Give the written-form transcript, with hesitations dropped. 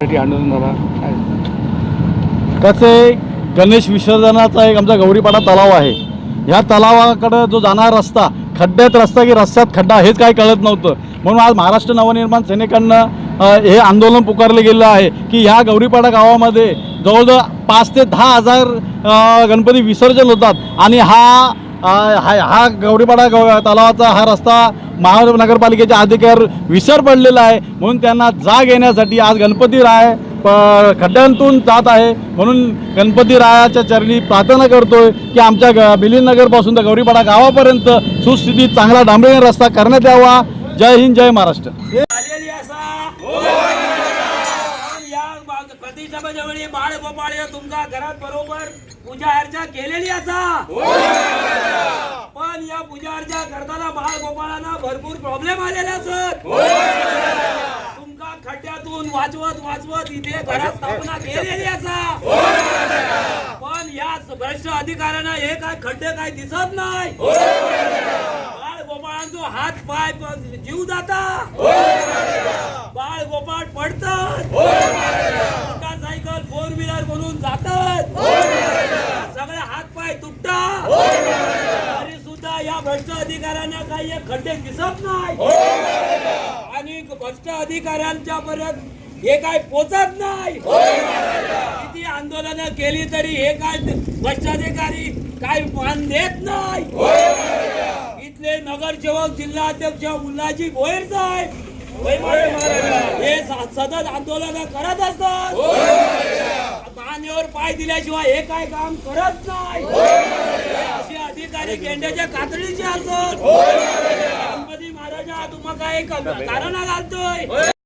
आंदोलन झाला कसं आहे, गणेश विसर्जनाचा एक आमचा गौरीपाडा तलाव आहे. ह्या तलावाकडं जो जाणारा रस्ता खड्ड्यात रस्ता की रस्त्यात खड्डा हेच काही कळत नव्हतं. म्हणून आज महाराष्ट्र नवनिर्माण सेनेकडनं हे आंदोलन पुकारले गेलं आहे की ह्या गौरीपाडा गावामध्ये जवळजवळ 5 ते 10 हजार गणपती विसर्जन होतात आणि हा गौरीपाडा तलावाचा हा रस्ता महानगरपालिकेच्या अधिकार विसर पडलेला आहे. म्हणून त्यांना जाग येण्यासाठी आज गणपती राय खड्ड्यांतून जात आहे. म्हणून गणपती रायाच्या चरणी प्रार्थना करतोय की आमच्या मिलिंदनगरपासून तर गौरीपाडा गावापर्यंत सुस्थितीत चांगला डांबरीय रस्ता करण्यात यावा. जय हिंद, जय महाराष्ट्र. प्रतिष्ठापनेच्या वेळी बाळ गोपाळ तुमच्या घरात बरोबर पूजा अर्चा केलेली असा, पण या पूजा अर्चा करताना बाळ गोपाळांना भरपूर प्रॉब्लेम आलेले असत. तुमका खड्ड्यातून वाचवत इथे घरात स्थापना केलेली असा, पण या भ्रष्ट अधिकाऱ्यांना हे काय खड्डे काय दिसत नाही. बाळ गोपाळांचा हात पाय जीव जाता, बाळ गोपाळ पडतात, मोटरसायकल 4 व्हीलर म्हणून जातात, सगळे हात पाय तुटतात, तरी सुद्धा या भ्रष्ट अधिकाऱ्यांना काही खड्डे दिसत नाही आणि भ्रष्ट अधिकाऱ्यांच्या पर्यंत हे काय पोचत नाही. किती आंदोलन केली तरी हे काय भ्रष्ट अधिकारी काय मान देत नाही. इथले नगरसेवक जिल्हाध्यक्ष मुल्लाजी भोयर साहेब हे सतत आंदोलन करत असतात, मानेवर पाय दिल्याशिवाय हे काय काम करत नाही. असे अधिकारी गेंड्याच्या कातडीचे असतात. गणपती महाराजा तुम्हाला काय कारण घालतोय.